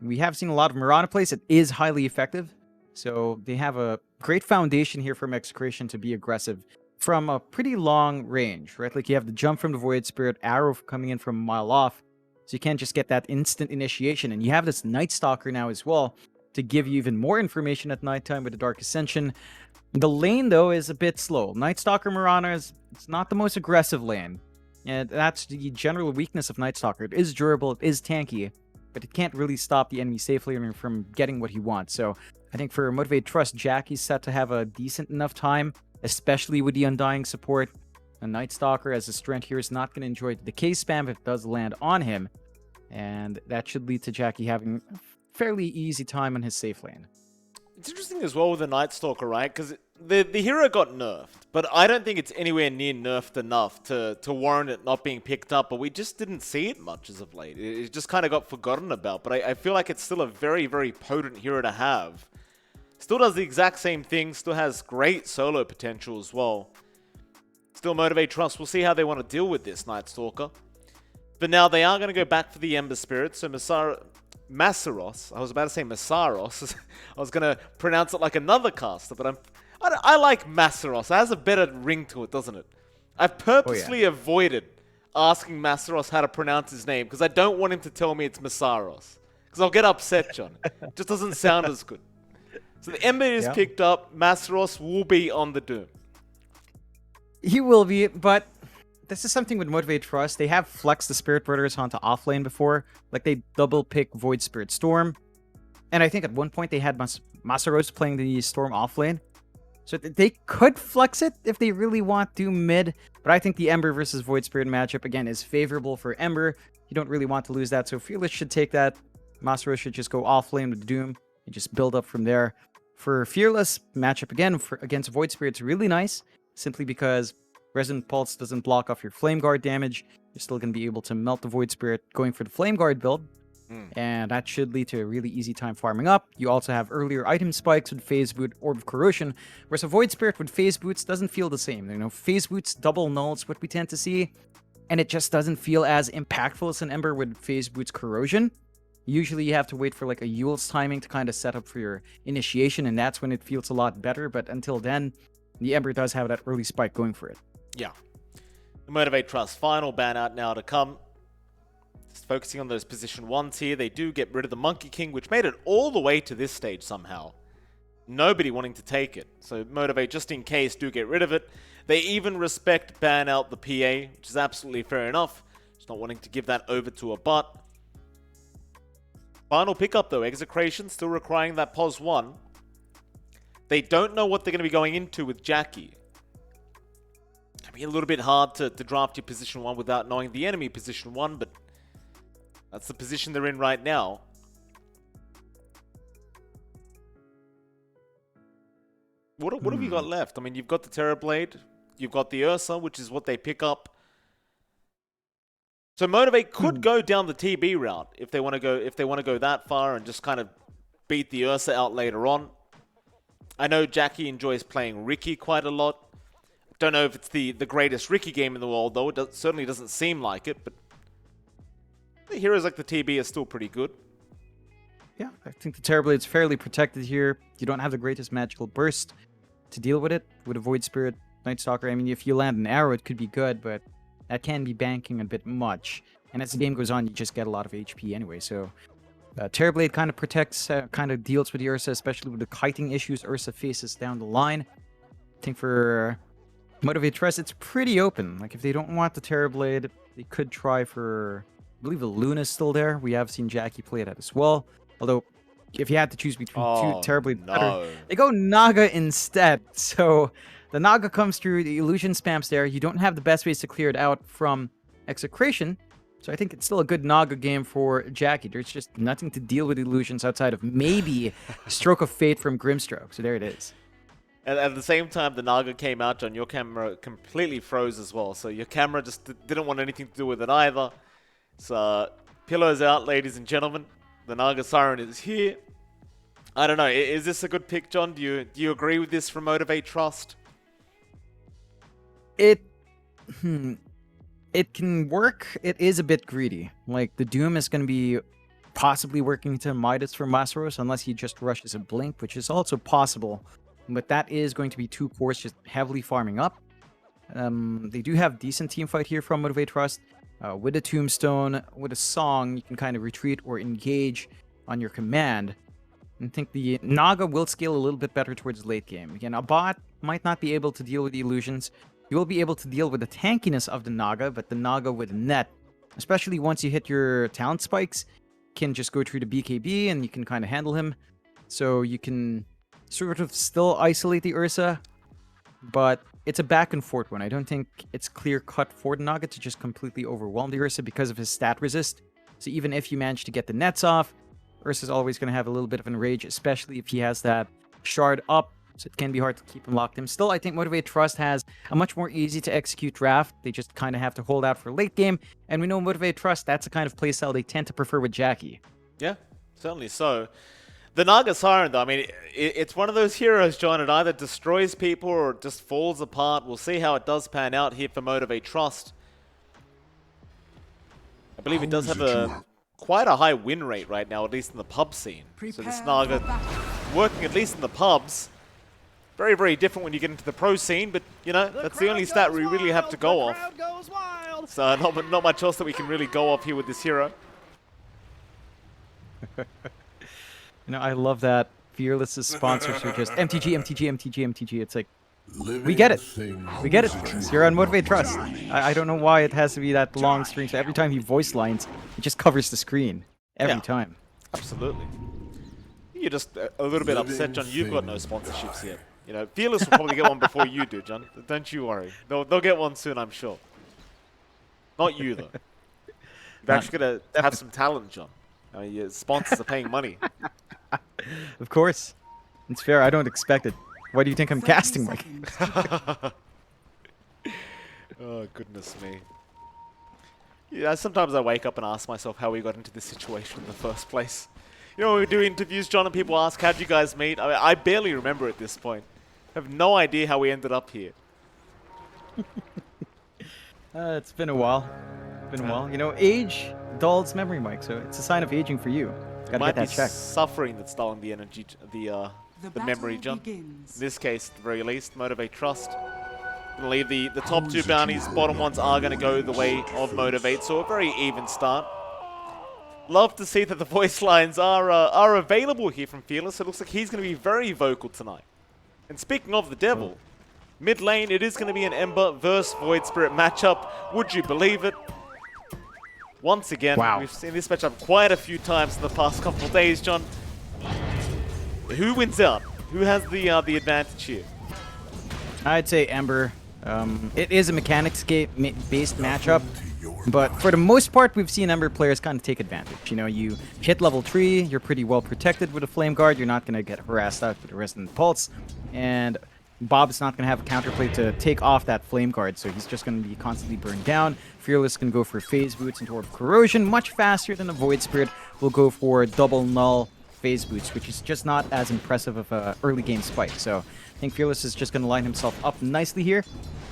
We have seen a lot of Mirana plays. It is highly effective. So they have a great foundation here from Execration to be aggressive from a pretty long range, right? Like you have the jump from the Void Spirit, arrow coming in from a mile off. So you can't just get that instant initiation. And you have this Night Stalker now as well to give you even more information at nighttime with the Dark Ascension. The lane, though, is a bit slow. Night Stalker Mirana it's not the most aggressive lane. And that's the general weakness of Night Stalker. It is durable, it is tanky, but it can't really stop the enemy safe laner from getting what he wants. So I think for Motivate.Trust, Jackie's set to have a decent enough time, especially with the Undying support. A Night Stalker as a strength here is not going to enjoy the decay spam if it does land on him. And that should lead to Jackie having a fairly easy time on his safe lane. It's interesting as well with the Night Stalker, right? Because the hero got nerfed, but I don't think it's anywhere near nerfed enough to warrant it not being picked up, but we just didn't see it much as of late. It just kind of got forgotten about, but I feel like it's still a very, very potent hero to have. Still does the exact same thing, still has great solo potential as well. Still Motivate.Trust, we'll see how they want to deal with this Night Stalker. But now they are going to go back for the Ember Spirit, so Masaros. I was about to say Masaros. I was going to pronounce it like another caster, but I like Masaros. It has a better ring to it, doesn't it? I've purposely avoided asking Masaros how to pronounce his name because I don't want him to tell me it's Masaros. Because I'll get upset, John. It just doesn't sound as good. So the Ember is picked up. Masaros will be on the Doom. He will be, but this is something with Motivate.Trust. They have flexed the Spirit Brothers onto offlane before. Like, they double pick Void Spirit Storm. And I think at one point they had Masaros playing the Storm offlane. So they could flex it if they really want to mid. But I think the Ember versus Void Spirit matchup, again, is favorable for Ember. You don't really want to lose that. So Fearless should take that. Masaros should just go offlane with Doom and just build up from there. For Fearless, matchup again against Void Spirit's really nice. Simply because Resonant Pulse doesn't block off your Flame Guard damage. You're still going to be able to melt the Void Spirit going for the Flame Guard build. And that should lead to a really easy time farming up. You also have earlier item spikes with Phase Boot, Orb of Corrosion, whereas a Void Spirit with Phase Boots doesn't feel the same. You know, Phase Boots double nulls what we tend to see, and it just doesn't feel as impactful as an Ember with Phase Boots Corrosion. Usually you have to wait for like a Yule's timing to kind of set up for your initiation, and that's when it feels a lot better. But until then, the Ember does have that early spike going for it. Yeah. The Motivate.Trust final ban out now to come. Just focusing on those position ones here. They do get rid of the Monkey King, which made it all the way to this stage somehow. Nobody wanting to take it. So Motivate, just in case, do get rid of it. They even respect ban out the PA, which is absolutely fair enough. Just not wanting to give that over to a bot. Final pickup though, Execration still requiring that POS 1. They don't know what they're going to be going into with Jackie. It can be a little bit hard to draft your position 1 without knowing the enemy position 1, but that's the position they're in right now. What have you got left? I mean, you've got the Terrorblade, you've got the Ursa, which is what they pick up. So Motivate could go down the TB route if they want to go that far and just kind of beat the Ursa out later on. I know Jackie enjoys playing Riki quite a lot. Don't know if it's the greatest Riki game in the world, though. It certainly doesn't seem like it, but the heroes like the TB are still pretty good. Yeah, I think the Terrorblade's fairly protected here. You don't have the greatest magical burst to deal with it. With a Void Spirit, Night Stalker, I mean, if you land an arrow, it could be good, but that can be banking a bit much. And as the game goes on, you just get a lot of HP anyway, so Terrorblade kind of protects, kind of deals with the Ursa, especially with the kiting issues Ursa faces down the line. I think for Motivate.Trust, it's pretty open. Like, if they don't want the Terrorblade, they could try for, I believe the Luna's still there. We have seen Jackie play that as well. Although, if you had to choose between two Terrorblade better, they go Naga instead. So the Naga comes through, the illusion spams there. You don't have the best ways to clear it out from Execration. So I think it's still a good Naga game for Jackie. There's just nothing to deal with illusions outside of maybe Stroke of Fate from Grimstroke. So there it is. And at the same time, the Naga came out, John, your camera completely froze as well. So your camera just didn't want anything to do with it either. So pillows out, ladies and gentlemen. The Naga Siren is here. I don't know. Is this a good pick, John? Do you agree with this from Motivate.Trust? It can work. It is a bit greedy. Like, the Doom is going to be possibly working into Midas for Masaros unless he just rushes a Blink, which is also possible. But that is going to be 2 cores just heavily farming up. They do have decent team fight here from Motivate.Trust. With a Tombstone, with a Song, you can kind of retreat or engage on your command. I think the Naga will scale a little bit better towards late game. Again, a bot might not be able to deal with the illusions. You will be able to deal with the tankiness of the Naga, but the Naga with net, especially once you hit your talent spikes, can just go through the BKB and you can kind of handle him. So you can sort of still isolate the Ursa, but it's a back and forth one. I don't think it's clear cut for the Naga to just completely overwhelm the Ursa because of his stat resist. So even if you manage to get the nets off, Ursa's always going to have a little bit of enrage, especially if he has that shard up, so it can be hard to keep him locked in. Still, I think Motivate.Trust has a much more easy to execute draft. They just kind of have to hold out for late game, and we know Motivate.Trust, that's the kind of playstyle they tend to prefer with Jackie. Yeah, certainly so. The Naga Siren, though, I mean, it's one of those heroes, John. It either destroys people or it just falls apart. We'll see how it does pan out here for Motivate.Trust. I believe it does have quite a high win rate right now, at least in the pub scene. So this Naga working at least in the pubs. Very, very different when you get into the pro scene, but, you know, that's the only stat we really have to go off. So not much else that we can really go off here with this hero. You know, I love that Fearless's sponsors are just MTG, MTG, MTG, MTG. It's like, we get it. We get it. You're on Motivate.Trust. I don't know why it has to be that long string. So every time he voice lines, it just covers the screen. Every time. Absolutely. You're just a little bit upset, John. You've got no sponsorships yet. You know, Fearless will probably get one before you do, John. Don't you worry. They'll get one soon, I'm sure. Not you, though. You're actually going to have some talent, John. I mean, your sponsors are paying money. Of course. It's fair. I don't expect it. Why do you think I'm casting, Mike? Oh, goodness me. Yeah, sometimes I wake up and ask myself how we got into this situation in the first place. You know, when we do interviews, John, and people ask, how'd you guys meet? I mean, I barely remember at this point. I have no idea how we ended up here. It's been a while. You know, age dulls memory, Mike, so it's a sign of aging for you. Gotta get that checked. Suffering that's dulling the energy, the memory, John. In this case, at the very least, Motivate.Trust. Gonna leave the top 2 bounties. Bottom ones are gonna go the way of Motivate, so a very even start. Love to see that the voice lines are available here from Fearless. It looks like he's gonna be very vocal tonight. And speaking of the devil, mid lane, it is gonna be an Ember versus Void Spirit matchup. Would you believe it? Once again, we've seen this matchup quite a few times in the past couple of days, John. Who wins out? Who has the advantage here? I'd say Ember. It is a mechanics-based matchup, but for the most part, we've seen Ember players kind of take advantage. You know, you hit level 3, you're pretty well protected with a Flame Guard, you're not going to get harassed out with a Resonant Pulse, and Bob's not going to have a counterplay to take off that Flame Guard, so he's just going to be constantly burned down. Fearless can go for Phase Boots into Orb Corrosion much faster than the Void Spirit will go for double null Phase Boots, which is just not as impressive of a early game spike. So I think Fearless is just going to line himself up nicely here.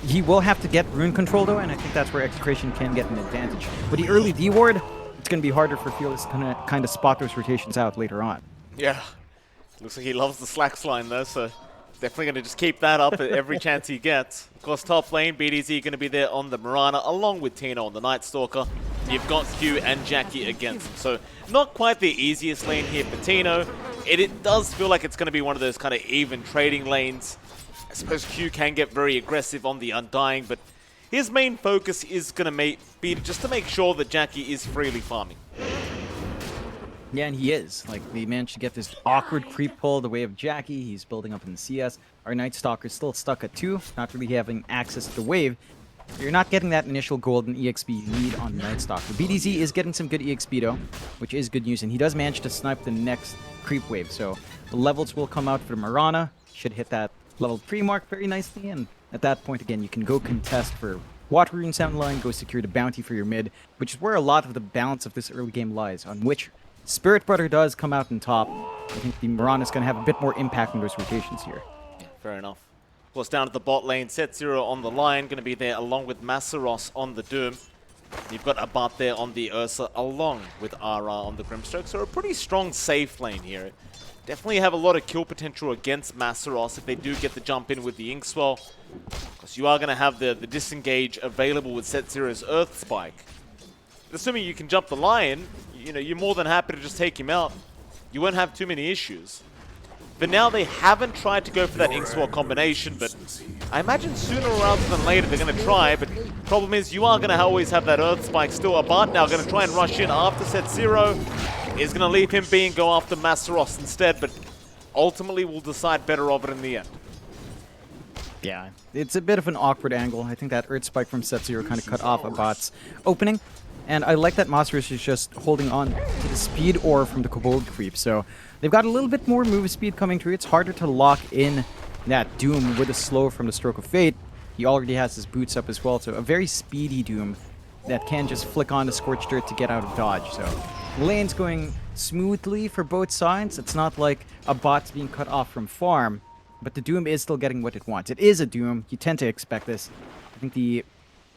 He will have to get Rune Control though, and I think that's where Execration can get an advantage. With the early D ward, it's going to be harder for Fearless to kind of spot those rotations out later on. Yeah, looks like he loves the Slacks line though, so definitely going to just keep that up at every chance he gets. Of course, top lane, BDZ going to be there on the Mirana, along with Tino on the Night Stalker. You've got Q and Jackie against him. So, not quite the easiest lane here for Tino. It does feel like it's going to be one of those kind of even trading lanes. I suppose Q can get very aggressive on the Undying, but his main focus is going to be just to make sure that Jackie is freely farming. Yeah, and he is. Like, they managed to get this awkward creep pull the way of Jackie. He's building up in the CS. Our Night Stalker's still stuck at 2, not really having access to the wave. You're not getting that initial golden EXP you need on the Night Stalker. BDZ is getting some good EXP though, which is good news, and he does manage to snipe the next creep wave. So the levels will come out for Mirana. Should hit that level 3 mark very nicely, and at that point again, you can go contest for Water Rune Sound Line, go secure the bounty for your mid, which is where a lot of the balance of this early game lies, on which Spirit Brother does come out on top. I think the Mirana is going to have a bit more impact on those rotations here. Yeah, fair enough. Of course, down at the bot lane, Set Zero on the line, going to be there along with Masaros on the Doom. You've got Abat there on the Ursa along with Ara on the Grimstroke, so a pretty strong safe lane here. Definitely have a lot of kill potential against Masaros if they do get the jump in with the Inkswell. Because you are going to have the disengage available with Set Zero's Earth Spike. Assuming you can jump the Lion, you know, you're more than happy to just take him out. You won't have too many issues. But now they haven't tried to go for that Inkswell combination, but I imagine sooner rather than later they're going to try. But problem is you are going to always have that Earth Spike still. Abat now going to try and rush in after Set Zero. Is going to leave him be and go after Masaros instead, but ultimately will decide better of it in the end. Yeah, it's a bit of an awkward angle. I think that Earth Spike from Set Zero kind of cut off Abat's opening. And I like that Masaros is just holding on to the speed ore from the Kobold creep. So they've got a little bit more move speed coming through. It's harder to lock in that Doom with a slow from the Stroke of Fate. He already has his boots up as well, so a very speedy Doom that can just flick on the Scorched Dirt to get out of dodge. So the lane's going smoothly for both sides. It's not like a bot's being cut off from farm, but the Doom is still getting what it wants. It is a Doom. You tend to expect this. I think the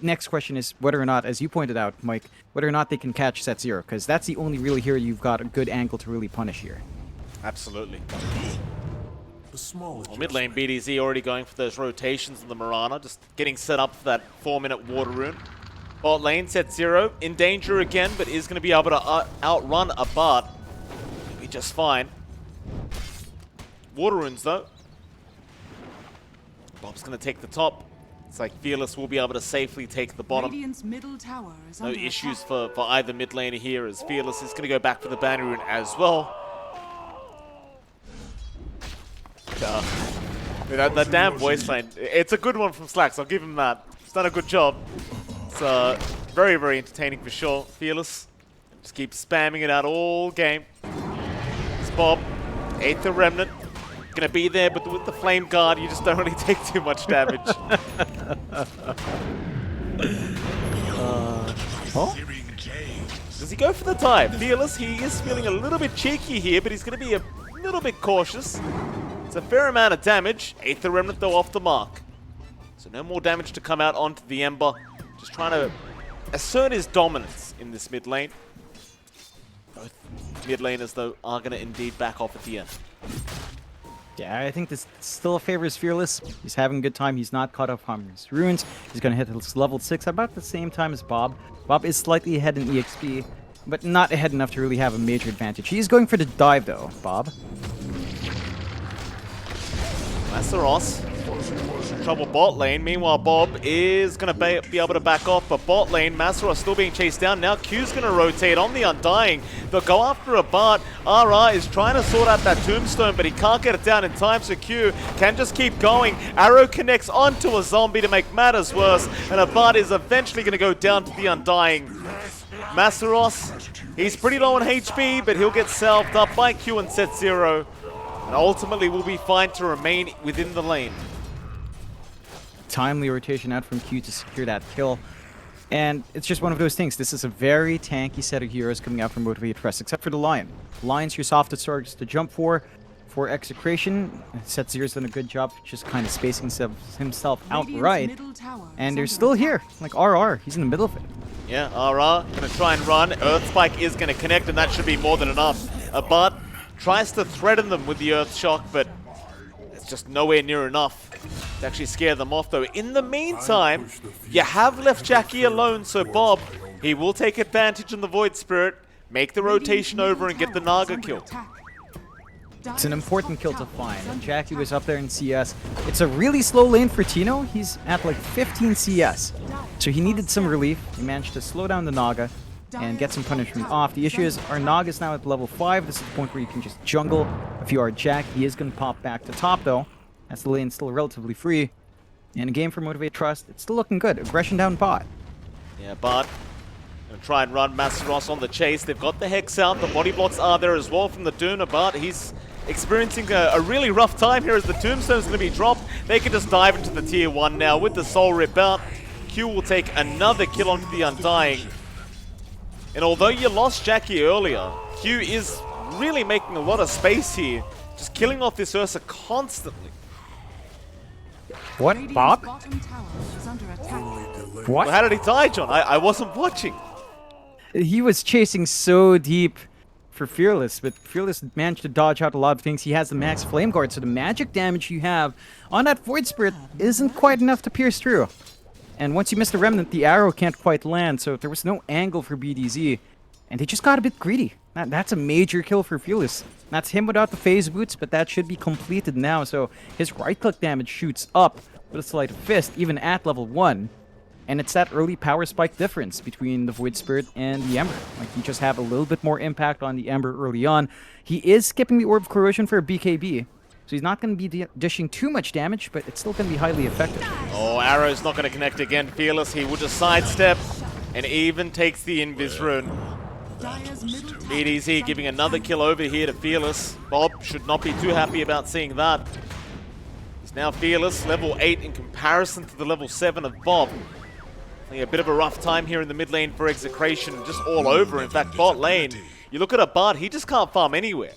next question is whether or not, as you pointed out, Mike, whether or not they can catch Set Zero, because that's the only really hero you've got a good angle to really punish here. Absolutely. Well, mid lane BDZ already going for those rotations in the Mirana, just getting set up for that 4-minute water rune. Bot lane, Set Zero, in danger again, but is going to be able to outrun Abat. He'll be just fine. Water runes, though. Bob's going to take the top. It's like Fearless will be able to safely take the bottom. Middle tower is No under issues attack. for either mid laner here, as Fearless is going to go back for the banner rune as well. That damn voice line. It's a good one from Slacks, I'll give him that. He's done a good job. It's very, very entertaining for sure. Fearless just keeps spamming it out all game. It's Bob, Aether Remnant. Gonna be there, but with the Flame Guard, you just don't really take too much damage. Does he go for the dive? Fearless, he is feeling a little bit cheeky here, but he's gonna be a little bit cautious. It's a fair amount of damage. Aether Remnant, though, off the mark. So no more damage to come out onto the Ember. Just trying to assert his dominance in this mid lane. Both mid laners, though, are going to indeed back off at the end. Yeah, I think this still favors Fearless. He's having a good time. He's not caught up on his runes. He's going to hit his level 6 about the same time as Bob. Bob is slightly ahead in EXP, but not ahead enough to really have a major advantage. He's going for the dive, though, Bob. Masaros, trouble bot lane. Meanwhile, Bob is going to be able to back off, but bot lane, Masaros still being chased down. Now Q's going to rotate on the Undying. They'll go after a Bart. RR is trying to sort out that tombstone, but he can't get it down in time, so Q can just keep going. Arrow connects onto a zombie to make matters worse, and a Bart is eventually going to go down to the Undying. Masaros, he's pretty low on HP, but he'll get salved up by Q and Set Zero. And ultimately will be fine to remain within the lane. Timely rotation out from Q to secure that kill. And it's just one of those things. This is a very tanky set of heroes coming out from Motivate.Trust, except for the Lion. Lion's your softest targets to jump for Execration. Set Zero's done a good job just kind of spacing himself outright. And they're still here. Like RR, he's in the middle of it. Yeah, RR going to try and run. Earth Spike is going to connect, and that should be more than enough. But tries to threaten them with the Earth Shock, but it's just nowhere near enough to actually scare them off, though. In the meantime, you have left Jackie alone, so Bob, he will take advantage in the Void Spirit, make the rotation over, and get the Naga kill. It's an important kill to find. And Jackie was up there in CS. It's a really slow lane for Tino. He's at like 15 CS. So he needed some relief. He managed to slow down the Naga and get some punishment off. The issue is our Naga is now at level 5. This is the point where you can just jungle. If you are Jack, he is going to pop back to top, though. As the lane's still relatively free. And a game for Motivate.Trust, it's still looking good. Aggression down bot. Yeah, Bart gonna try and run Masaros on the chase. They've got the Hex out. The body blocks are there as well from the Duna. Bart, he's experiencing a really rough time here as the Tombstone's going to be dropped. They can just dive into the tier 1 now with the Soul Rip out. Q will take another kill onto the Undying. And although you lost Jackie earlier, Q is really making a lot of space here. Just killing off this Ursa constantly. What? Bob? Well, What? how did he die, John? I wasn't watching. He was chasing so deep for Fearless, but Fearless managed to dodge out a lot of things. He has the max Flame Guard, so the magic damage you have on that Void Spirit isn't quite enough to pierce through. And once you miss the Remnant, the arrow can't quite land, so there was no angle for BDZ. And they just got a bit greedy. That's a major kill for Fearless. That's him without the phase boots, but that should be completed now, so his right-click damage shoots up with a Sleight of Fist, even at level 1. And it's that early power spike difference between the Void Spirit and the Ember. Like, you just have a little bit more impact on the Ember early on. He is skipping the Orb of Corrosion for a BKB, so he's not going to be dishing too much damage, but it's still going to be highly effective. Oh, arrow's not going to connect again. Fearless, he will just sidestep and even takes the Invis rune. BDZ giving another kill over here to Fearless. Bob should not be too happy about seeing that. He's now Fearless, level 8 in comparison to the level 7 of Bob. A bit of a rough time here in the mid lane for Execration, just all over. In fact, bot lane, you look at a Bard, he just can't farm anywhere.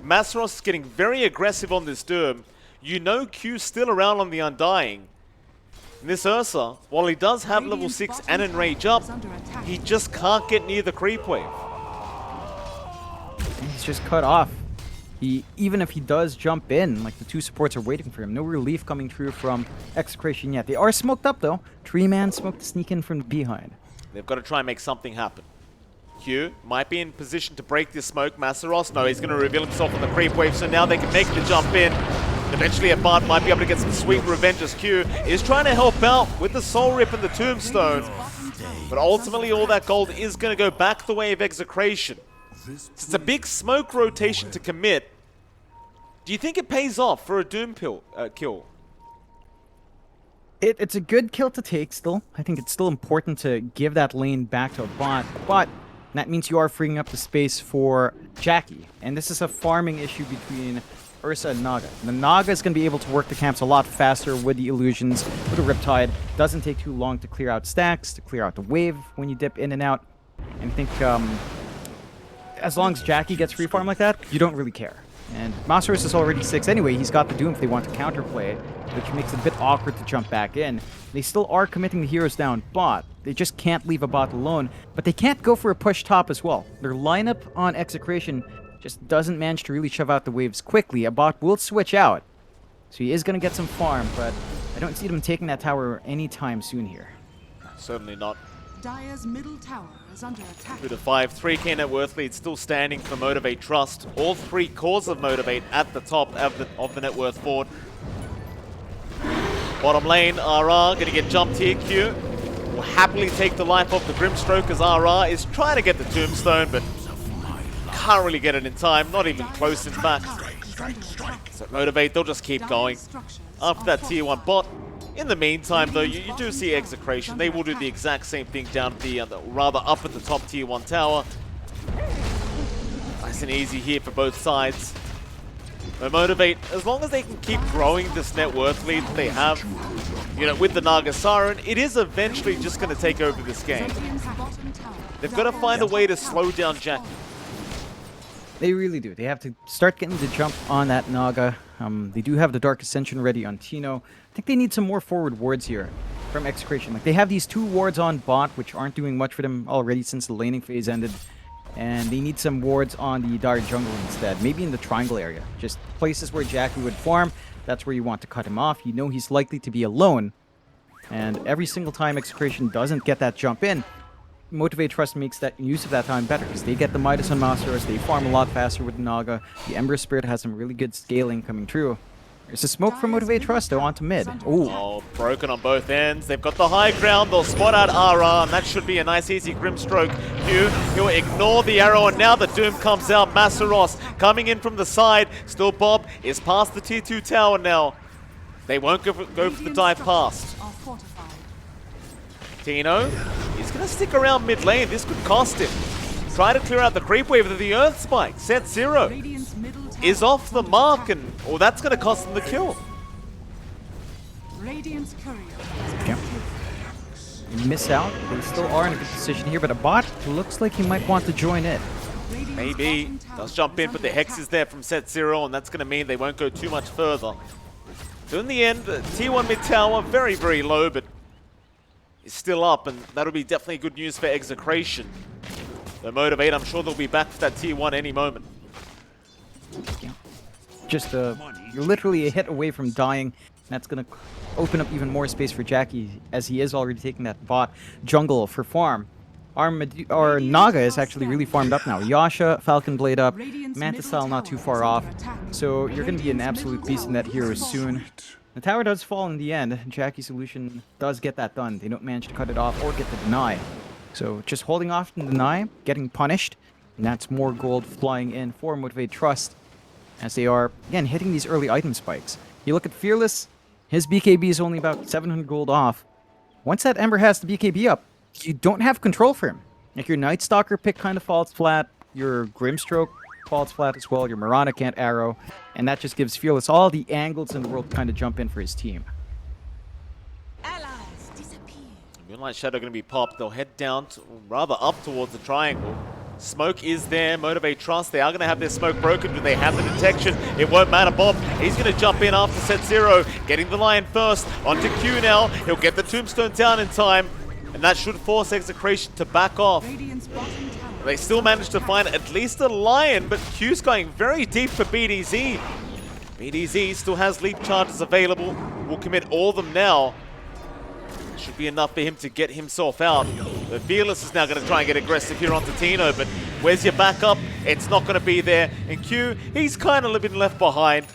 Masaros is getting very aggressive on this Derm. You know Q's still around on the Undying. And this Ursa, while he does have level 6 and Enrage up, he just can't get near the creep wave. He's just cut off. Even if he does jump in, like, the two supports are waiting for him. No relief coming through from Execration yet. They are smoked up, though. 3-man smoke to sneak in from behind. They've got to try and make something happen. Q might be in position to break this smoke. Masaros, no, he's going to reveal himself on the creep wave, so now they can make the jump in. Eventually, a Bard might be able to get some sweet revenge as Q is trying to help out with the Soul Rip and the Tombstone. But ultimately, all that gold is going to go back the way of Execration. It's a big smoke rotation to commit. Do you think it pays off for a Doom kill? It's a good kill to take still. I think it's still important to give that lane back to a bot, but that means you are freeing up the space for Jackie. And this is a farming issue between Ursa and Naga. The Naga is going to be able to work the camps a lot faster with the illusions, with the Riptide. Doesn't take too long to clear out stacks, to clear out the wave when you dip in and out. And I think as long as Jackie gets free farm like that, you don't really care. And Masaros is already 6 anyway. He's got the Doom if they want to counterplay, which makes it a bit awkward to jump back in. They still are committing the heroes down bot. They just can't leave a bot alone, but they can't go for a push top as well. Their lineup on Execration just doesn't manage to really shove out the waves quickly. A bot will switch out, so he is going to get some farm, but I don't see them taking that tower anytime soon here. Certainly not. Dire's middle tower is under attack. 2-5, 3k net worth lead still standing for Motivate.Trust. All 3 cores of Motivate at the top of the net worth board. Bottom lane, RR gonna get jumped here. Q will happily take the life of the Grimstroke as RR is trying to get the Tombstone, but can't really get it in time. Not even close, in fact. So Motivate, they'll just keep going. After that tier 1 bot. In the meantime, though, you do see Execration. They will do the exact same thing down at the, rather up at the top tier 1 tower. Nice and easy here for both sides. But Motivate, as long as they can keep growing this net worth lead that they have, you know, with the Naga Siren, it is eventually just going to take over this game. They've got to find a way to slow down Jackie. They really do. They have to start getting the jump on that Naga. They do have the Dark Ascension ready on Tino. I think they need some more forward wards here from Execration. Like, they have these 2 wards on bot, which aren't doing much for them already since the laning phase ended. And they need some wards on the Dire Jungle instead. Maybe in the triangle area. Just places where Jackie would farm. That's where you want to cut him off. You know he's likely to be alone. And every single time Execration doesn't get that jump in, Motivate.Trust makes that use of that time better, because they get the Midas on Masaros, they farm a lot faster with the Naga. The Ember Spirit has some really good scaling coming through. There's a smoke from Motivate.Trust though onto mid. Ooh. Oh, broken on both ends. They've got the high ground. They'll spot out RR, and that should be a nice easy Grimstroke. He'll ignore the arrow, and now the Doom comes out. Masaros coming in from the side. Still Bob is past the tier 2 tower now. They won't go for the dive past. Tino, he's going to stick around mid lane. This could cost him. Try to clear out the creep wave with the Earth Spike. Set 0 is off the mark, and that's going to cost them the kill. Okay. Miss out. They still are in a good position here, but a bot looks like he might want to join in. Maybe. Does jump in, but the Hex is there from Set 0, and that's going to mean they won't go too much further. So in the end, T1 mid tower, very, very low, but is still up, and that'll be definitely good news for Execration. The Motivate, I'm sure they'll be back for that T1 any moment. Yeah. Just you're literally a hit away from dying. That's gonna open up even more space for Jackie, as he is already taking that bot jungle for farm. Our Naga is actually really farmed up now. Yasha, Falcon Blade up, Mantis Style not too far off. So you're gonna be an absolute beast in that hero soon. The tower does fall in the end. Jackie's solution does get that done. They don't manage to cut it off or get the deny. So just holding off the deny, getting punished, and that's more gold flying in for Motivate.Trust, as they are, again, hitting these early item spikes. You look at Fearless, his BKB is only about 700 gold off. Once that Ember has the BKB up, you don't have control for him. Like, your Night Stalker pick kind of falls flat, your Grimstroke falls flat as well, your Mirana can't arrow, and that just gives Fearless all the angles in the world to kind of jump in for his team. Allies disappear. Moonlight Shadow going to be popped. They'll head down, rather up towards the triangle. Smoke is there. Motivate.Trust. They are going to have their smoke broken, but they have the detection. It won't matter. Bob, he's going to jump in after set 0. Getting the lion first. Onto Q now. He'll get the tombstone down in time. And that should force Execration to back off. They still managed to find at least a lion, but Q's going very deep for BDZ. BDZ still has leap charges available. Will commit all of them now. Should be enough for him to get himself out. The Fearless is now going to try and get aggressive here onto Tino, but where's your backup? It's not going to be there. And Q, he's kind of been left behind.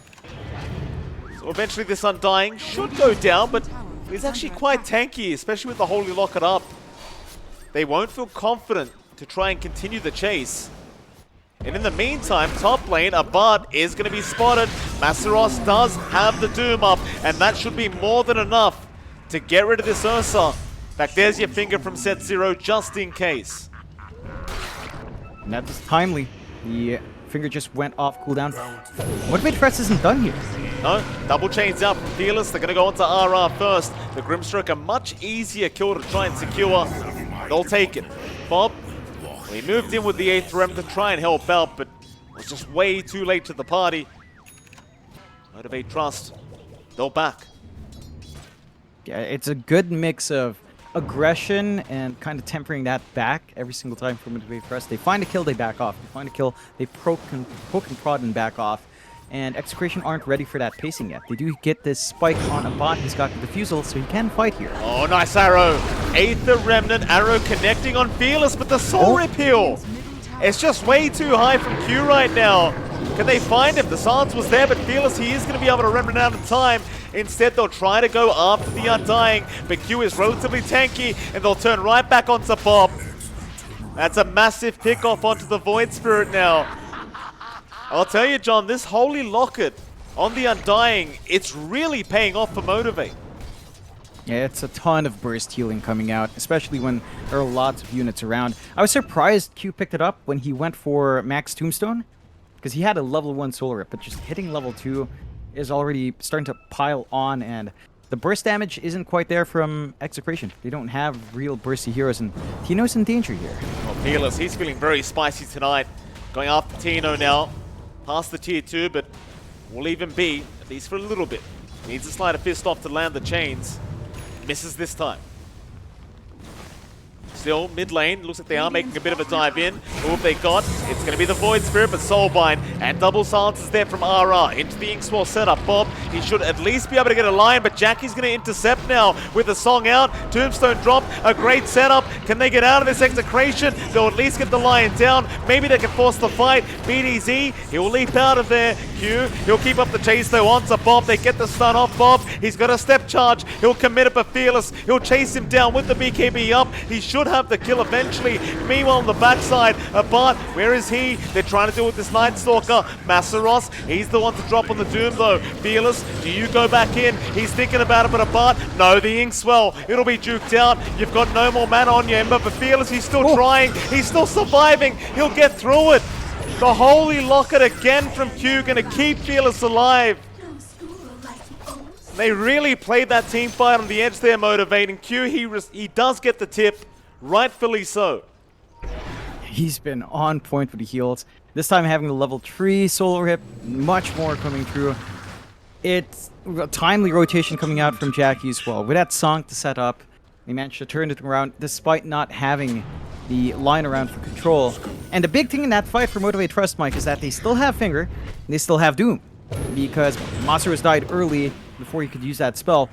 So eventually this Undying should go down, but he's actually quite tanky, especially with the Holy Locket up. They won't feel confident to try and continue the chase. And in the meantime, top lane, a Bard is going to be spotted. Masaros does have the Doom up, and that should be more than enough to get rid of this Ursa. In fact, there's your finger from set 0, just in case. And that's timely. The finger just went off cooldown. Motivate.Trust isn't done here. No, double chains out from Fearless. They're going to go onto RR first. The Grimstroke, a much easier kill to try and secure. They'll take it. Bob, he moved in with the 8th Rem to try and help out, but was just way too late to the party. Motivate.Trust, they'll back. Yeah, it's a good mix of aggression and kind of tempering that back every single time for Motivate.Trust. They find a kill, they back off. They find a kill, they poke and prod and back off. And Execration aren't ready for that pacing yet. They do get this spike on a bot. He's got the defusal, so he can fight here. Oh, nice arrow. 8th Remnant arrow connecting on Fearless, but the soul rip heal. It's just way too high from Q right now. Can they find him? The silence was there, but Fearless, he is going to be able to remnant out of time. Instead, they'll try to go after the Undying, but Q is relatively tanky, and they'll turn right back onto Bob. That's a massive pick-off onto the Void Spirit now. I'll tell you, John, this Holy Locket on the Undying, it's really paying off for Motivate. Yeah, it's a ton of burst healing coming out, especially when there are lots of units around. I was surprised Q picked it up when he went for Max Tombstone, because he had a level 1 Soul Rip, but just hitting level 2 is already starting to pile on, and the burst damage isn't quite there from Execration. They don't have real bursty heroes, and Tino's in danger here. Well, Fearless, he's feeling very spicy tonight. Going after Tino now. Past the tier 2, but we'll leave him be, at least for a little bit. Needs to slide a fist off to land the chains. Misses this time. Still, mid lane, looks like they are making a bit of a dive in. Who have they got? It's going to be the Void Spirit, but Soulbind and double silence is there from RR into the Inkswell setup. Bob, he should at least be able to get a line, but Jackie's going to intercept now with the song out. Tombstone drop, a great setup. Can they get out of this Execration? They'll at least get the lion down. Maybe they can force the fight. BDZ, he'll leap out of there. Q, he'll keep up the chase though onto Bob. They get the stun off Bob. He's got a step charge. He'll commit it, but Fearless, he'll chase him down with the BKB up. He should have the kill eventually. Meanwhile, on the backside, Bart, where is he? They're trying to deal with this Night Stalker. Masaros, he's the one to drop on the Doom though. Fearless, do you go back in? He's thinking about it, but Bart, no, the Inkswell, it'll be juked out. You've got no more mana on you, Ember, but Fearless, he's still trying. He's still surviving. He'll get through it. The Holy Locket again from Q, gonna keep Fearless alive. They really played that team fight on the edge there, motivating Q. He does get the tip, rightfully so. He's been on point with the heals. This time having the level 3 Soul Rip, much more coming through. It's a timely rotation coming out from Jackie as well. With that song to set up, they managed to turn it around despite not having the line around for control. And the big thing in that fight for Motivate.Trust, Mike, is that they still have Finger, and they still have Doom. Because Masaros died early before he could use that spell.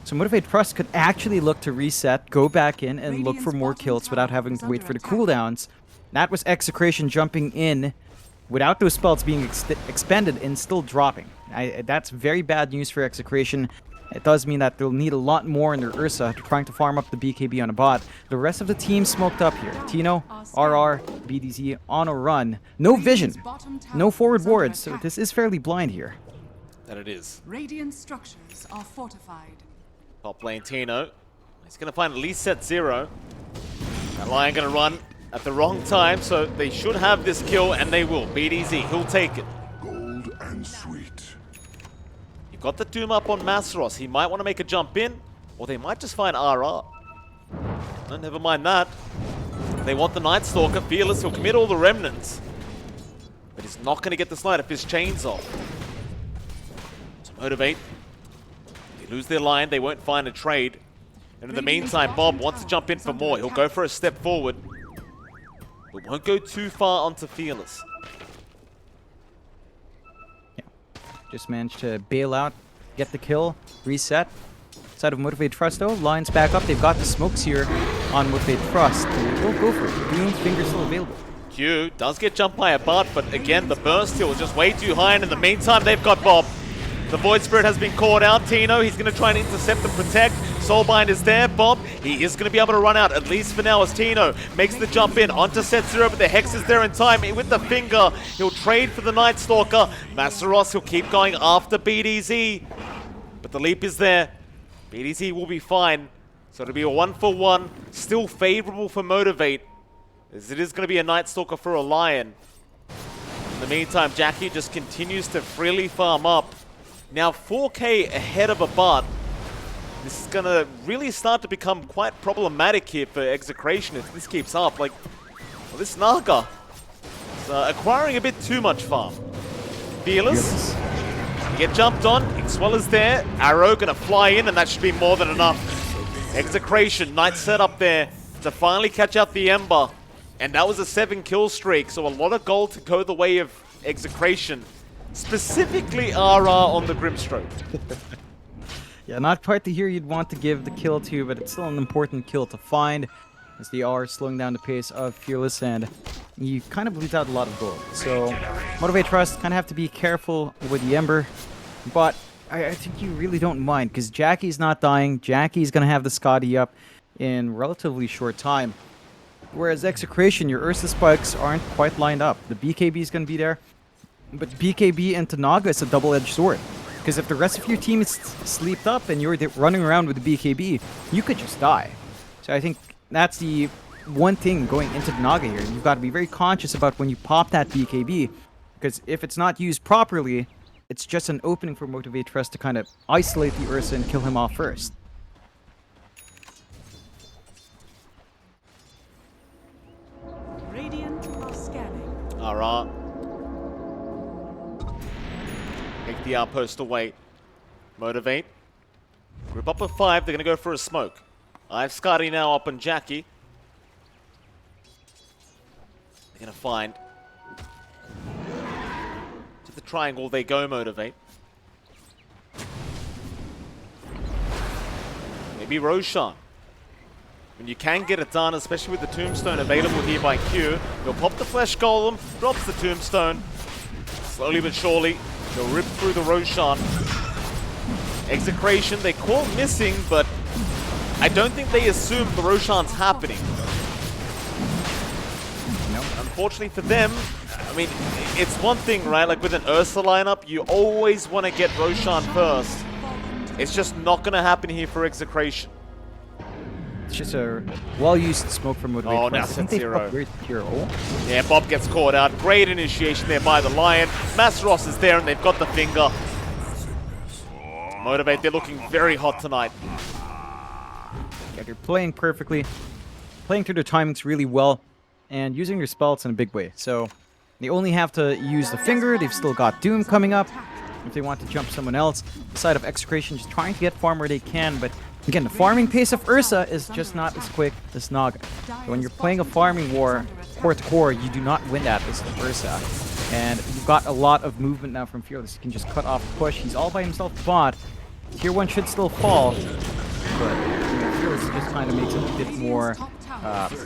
So Motivate.Trust could actually look to reset, go back in, and look for more kills without having to wait for the cooldowns. That was Execration jumping in without those spells being expended and still dropping. That's very bad news for Execration. It does mean that they'll need a lot more in their Ursa to trying to farm up the BKB on a bot. The rest of the team smoked up here. Tino, RR, BDZ on a run. No vision, no forward wards, so this is fairly blind here. That it is. Radiant structures are fortified. Top lane Tino. He's going to find at least set 0. That Lion going to run at the wrong time, so they should have this kill, and they will. BDZ, he'll take it. Gold and sweet. You've got the Doom up on Masaros. He might want to make a jump in, or they might just find RR. No, never mind that. They want the Night Stalker. Fearless, he'll commit all the remnants. But he's not going to get the Sleight of Fist chains off. So Motivate. They lose their line, they won't find a trade. And in the meantime, Bob wants to jump in for more. He'll go for a step forward, but won't go too far onto Fearless. Yeah, just managed to bail out, get the kill, reset. Side of Motivate.Trust though, lines back up. They've got the smokes here on Motivate.Trust. They'll go for it. Doom Finger still available. Q does get jumped by a bot, but again, the burst here was just way too high, and in the meantime, they've got Bob. The Void Spirit has been caught out. Tino, he's going to try and intercept and protect. Soulbind is there. Bob, he is going to be able to run out, at least for now, as Tino makes the jump in onto set 0, but the Hex is there in time. With the Finger, he'll trade for the Night Stalker. Masaros, he'll keep going after BDZ. But the leap is there. BDZ will be fine. So it'll be a 1-for-1. Still favorable for Motivate, as it is going to be a Night Stalker for a Lion. In the meantime, Jackie just continues to freely farm up. Now 4K ahead of a bot. This is going to really start to become quite problematic here for Execration if this keeps up. Like, well, this Naga is acquiring a bit too much farm. Fearless. Get jumped on. Xwell is there. Arrow going to fly in, and that should be more than enough. Execration, nice setup there to finally catch out the Ember. And that was a 7-kill streak, so a lot of gold to go the way of Execration. Specifically RR on the Grimstroke. Yeah, not quite the hero you'd want to give the kill to, but it's still an important kill to find, as they are slowing down the pace of Fearless, and you kind of bleed out a lot of gold. So Motivate.Trust kind of have to be careful with the Ember, but I think you really don't mind, because Jackie's not dying. Jackie's going to have the Scotty up in relatively short time. Whereas Execration, your Ursa spikes aren't quite lined up. The BKB is going to be there, but BKB into Naga is a double-edged sword. Because if the rest of your team is sleeped up and you're running around with the BKB, you could just die. So I think that's the one thing going into the Naga here. You've got to be very conscious about when you pop that BKB. Because if it's not used properly, it's just an opening for Motivate.Trust to kind of isolate the Ursa and kill him off first. Radiant are scanning. RR. Take the outpost away. Motivate. Group up of 5. They're going to go for a smoke. I have Scotty now up on Jackie. They're going to find. To the triangle they go, Motivate. Maybe Roshan. When you can get it done, especially with the Tombstone available here by Q. He'll pop the Flesh Golem, drops the Tombstone. Slowly but surely, they'll rip through the Roshan. Execration, they call missing, but I don't think they assume the Roshan's happening. No. Unfortunately for them, I mean, it's one thing, right? Like with an Ursa lineup, you always want to get Roshan first. It's just not going to happen here for Execration. It's just a well-used smoke from Motivate. Oh, now set 0. Yeah, Bob gets caught out. Great initiation there by the Lion. Masaros is there, and they've got the Finger. Motivate, they're looking very hot tonight. Yeah, they're playing perfectly, playing through their timings really well, and using their spells in a big way. So they only have to use the Finger. They've still got Doom coming up. if they want to jump someone else. The side of Execration just trying to get farm where they can, but again, the farming pace of Ursa is just not as quick as Naga. So when you're playing a farming war, core to core, you do not win that with Ursa. And you've got a lot of movement now from Fearless. He can just cut off the push. He's all by himself bot. Tier 1 should still fall, but Fearless just kind of makes it a bit more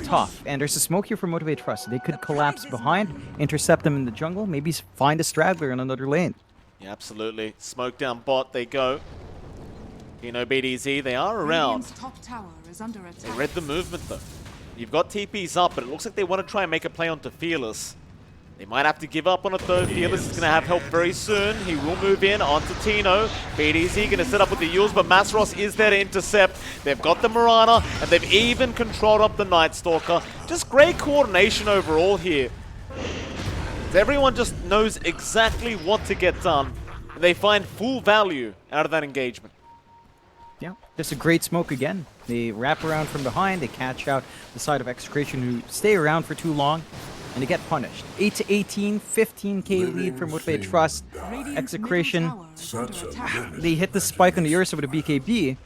tough. And there's a smoke here for Motivate.Trust. They could collapse behind, intercept them in the jungle, maybe find a straggler in another lane. Yeah, absolutely. Smoke down bot, they go. BDZ, they are around. Top tower is under They attack. read the movement though. You've got TPs up, but it looks like they want to try and make a play onto Fearless. They might have to give up on it though. Fearless is going to have help very soon. He will move in onto Tino. BDZ going to set up with the Yules, but Masros is there to intercept. They've got the Mirana, and they've even controlled up the Night Stalker. Just great coordination overall here. Everyone just knows exactly what to get done. They find full value out of that engagement. Yeah, just a great smoke again. They wrap around from behind, they catch out the side of Execration who stay around for too long, and they get punished. 8-18, 15k lead for Motivate.Trust. Execration, they hit the spike on the Ursa with a BKB.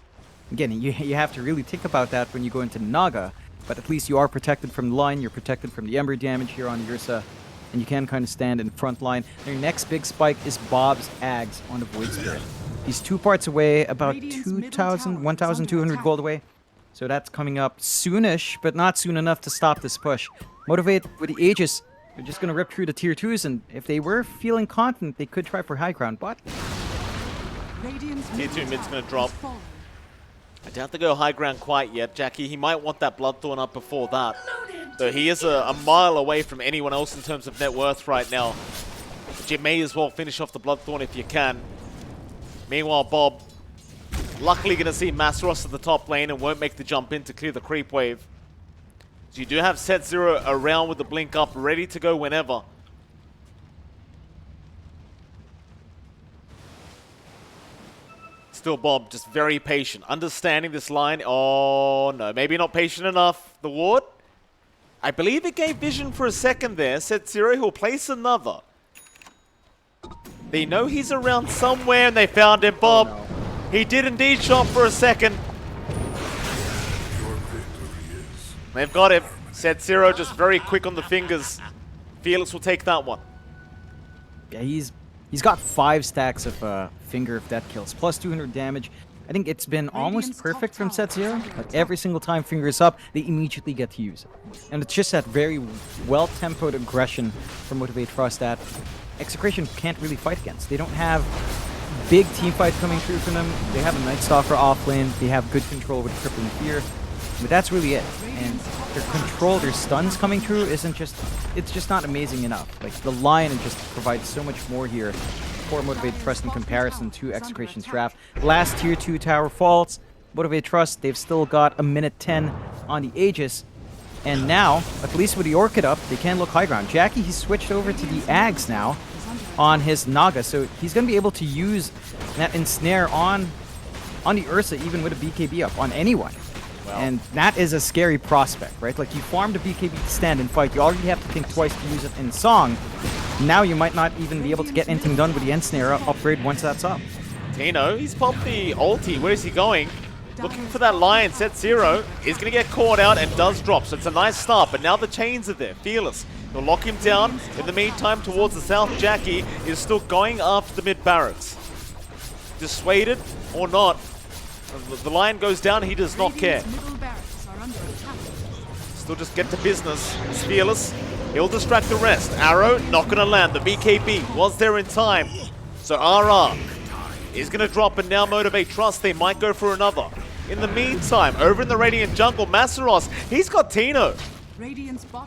Again, you have to really think about that when you go into Naga, but at least you are protected from the line, you're protected from the Ember damage here on the Ursa, and you can kind of stand in front line. Their next big spike is Bob's Ags on the Void Spirit. He's 2 parts away, about 2,000, 1,200 gold away. So that's coming up soonish, but not soon enough to stop this push. Motivate with the Aegis, they're just going to rip through the tier 2s, and if they were feeling confident, they could try for high ground, but... Tier 2 mid's going to drop. I doubt they go high ground quite yet, Jackie. He might want that Bloodthorn up before that. Though he is a mile away from anyone else in terms of net worth right now. But you may as well finish off the Bloodthorn if you can. Meanwhile, Bob, luckily going to see Masros at the top lane and won't make the jump in to clear the creep wave. So you do have Set Zero around with the blink up, ready to go whenever. Still Bob, just very patient, understanding this line. Oh no, maybe not patient enough. The ward? I believe it gave vision for a second there. Set Zero, he'll place another. They know he's around somewhere and they found him, Bob. Oh, no. He did indeed shot for a second. They've got him. Set Zero just very quick on the fingers. Felix will take that one. Yeah, he's got 5 stacks of Finger of Death kills, plus 200 damage. I think it's been almost perfect from Set Zero. Like every single time Finger is up, they immediately get to use it. And it's just that very well-tempoed aggression from Motivate.Trust that Execration can't really fight against. They don't have big team fight coming through from them. They have a Night Stalker off lane. They have good control with Crippling Fear. But that's really it. And their control, their stuns coming through isn't just... It's just not amazing enough. Like, the Lion just provides so much more here for Motivate.Trust in comparison to Execration's draft. Last tier 2 tower falls. Motivate.Trust, they've still got a minute 10 on the Aegis. And now, at least with the Orchid up, they can look high ground. Jackie, he's switched over to the Ags now on his Naga, so he's going to be able to use that Ensnare on the Ursa, even with a BKB up, on anyone. Wow. And that is a scary prospect, right? Like, you farmed a BKB to stand and fight, you already have to think twice to use it in Song. Now you might not even be able to get anything done with the Ensnare upgrade once that's up. Tino, he's popped the ulti. Where is he going? Looking for that Lion. Set Zero is going to get caught out and does drop, so it's a nice start, but now the chains are there. Fearless. He'll lock him down. In the meantime, towards the south, Jackie is still going after the mid barracks. Dissuaded or not, the Lion goes down, he does not care. Still just get to business. It's Fearless. He'll distract the rest. Arrow, not going to land. The BKB was there in time. So RR is going to drop, and now Motivate.Trust, they might go for another. In the meantime, over in the Radiant jungle, Massaros, he's got Tino.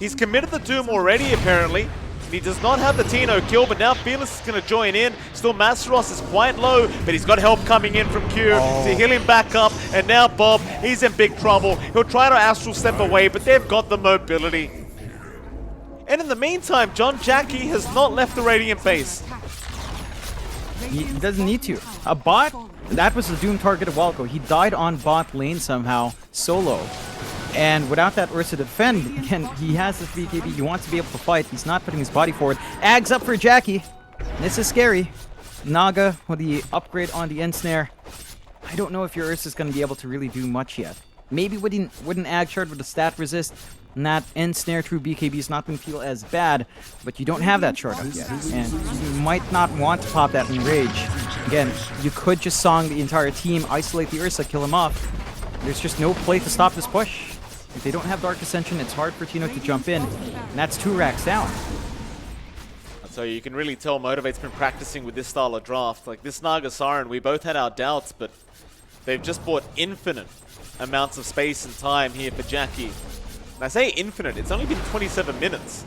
He's committed the Doom already, apparently. He does not have the Tino kill, but now Fearless is going to join in. Still, Massaros is quite low, but he's got help coming in from Q to heal him back up. And now Bob, he's in big trouble. He'll try to Astral Step away, but they've got the mobility. And in the meantime, John Jackie has not left the Radiant base. He doesn't need to. A bot, that was the Doom target a while ago. He died on bot lane somehow, solo. And without that Ursa to defend, again, he has this BKB. He wants to be able to fight. He's not putting his body forward. Ags up for Jackie. This is scary. Naga with the upgrade on the Ensnare. I don't know if your Ursa's going to be able to really do much yet. Maybe with an Ag Shard with the stat resist, and that Ensnare through BKB is not going to feel as bad, but you don't have that shard up yet, and you might not want to pop that in Rage. Again, you could just song the entire team, isolate the Ursa, kill him off. There's just no play to stop this push. If they don't have Dark Ascension, it's hard for Tino to jump in, and that's 2 racks down. So you can really tell Motivate's been practicing with this style of draft. Like this Naga Siren, we both had our doubts, but they've just bought infinite amounts of space and time here for Jackie. And I say infinite, it's only been 27 minutes.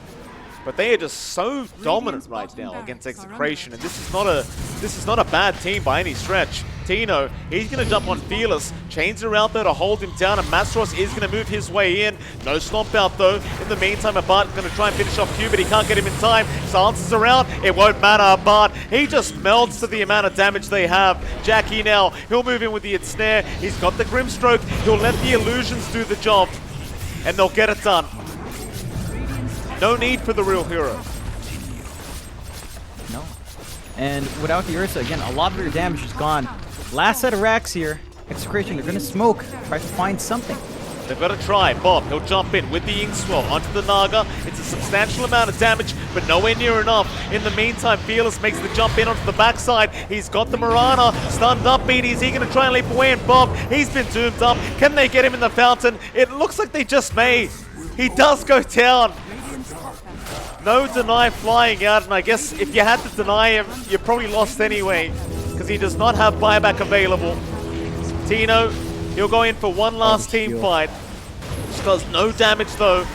But they are just so dominant right now against Execration, and this is not a bad team by any stretch. Tino, he's going to jump on Fearless. Chains are out there to hold him down, and Masros is going to move his way in. No stomp out though. In the meantime, Abart going to try and finish off Q, but he can't get him in time. Silences around. It won't matter, Abart. He just melts to the amount of damage they have. Jackie now, he'll move in with the Ensnare. He's got the Grimstroke. He'll let the illusions do the job, and they'll get it done. No need for the real hero. No. And without the Ursa, again, a lot of their damage is gone. Last set of racks here. Execration, they're going to smoke. Try to find something. They've got to try. Bob, he'll jump in with the Inkswell onto the Naga. It's a substantial amount of damage, but nowhere near enough. In the meantime, Fearless makes the jump in onto the backside. He's got the Mirana stunned up. BD, is he going to try and leap away? And Bob, he's been doomed up. Can they get him in the fountain? It looks like they just may. He does go down. No deny flying out, and I guess if you had to deny him, you probably lost anyway, because he does not have buyback available. Tino, he'll go in for one last team fight. Just does no damage though.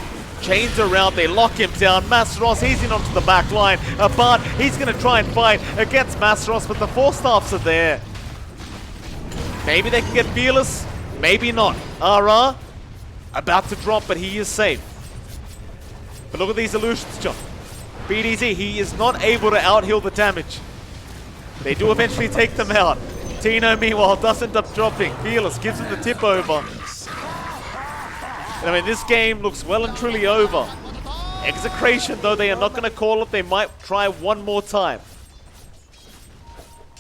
Chains are out, they lock him down. Masros, he's in onto the back line. But he's going to try and fight against Masros, but the 4 staffs are there. Maybe they can get Fearless, maybe not. Ara, about to drop, but he is safe. But look at these illusions, John. BDZ, he is not able to out-heal the damage. They do eventually take them out. Tino, meanwhile, does end up dropping. Fearless gives him the tip over. And I mean, this game looks well and truly over. Execration, though, they are not going to call it. They might try one more time.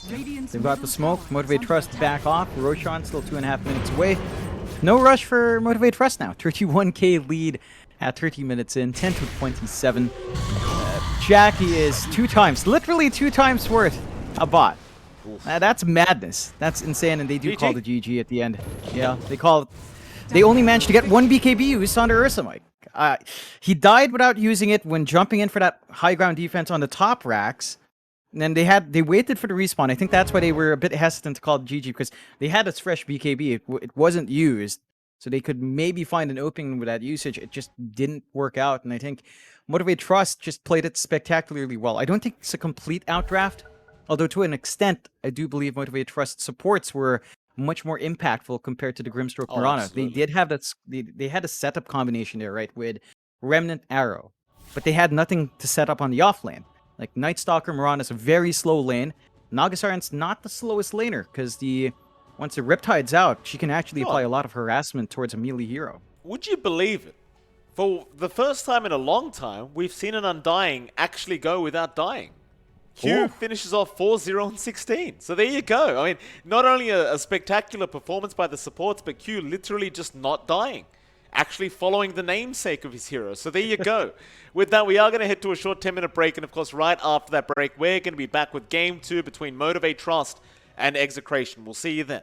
They've got the smoke. Motivate.Trust back off. Roshan still 2.5 minutes away. No rush for Motivate.Trust now. 31k lead at 30 minutes in, 10 to 27. Jackie is 2 times, literally 2 times worth a bot. That's madness. That's insane, and they do call the GG at the end. Yeah, they only managed to get 1 BKB use on Ursa, Mike. He died without using it when jumping in for that high ground defense on the top racks. And then they waited for the respawn. I think that's why they were a bit hesitant to call it GG, because they had this fresh BKB. It wasn't used. So they could maybe find an opening with that usage. It just didn't work out. And I think Motivate.Trust just played it spectacularly well. I don't think it's a complete outdraft. Although to an extent, I do believe Motivate.Trust supports were much more impactful compared to the Grimstroke Mirana. Absolutely. They did have that. They had a setup combination there, right, with Remnant Arrow. But they had nothing to set up on the off lane. Like Night Stalker Mirana is a very slow lane. Naga Siren's not the slowest laner, because once the Riptide's out, she can actually apply a lot of harassment towards a melee hero. Would you believe it? For the first time in a long time, we've seen an Undying actually go without dying. Q finishes off 4-0 and 16. So there you go. I mean, not only a spectacular performance by the supports, but Q literally just not dying. Actually following the namesake of his hero. So there you go. With that, we are going to head to a short 10-minute break. And of course, right after that break, we're going to be back with Game 2 between Motivate.Trust and Execration. We'll see you then.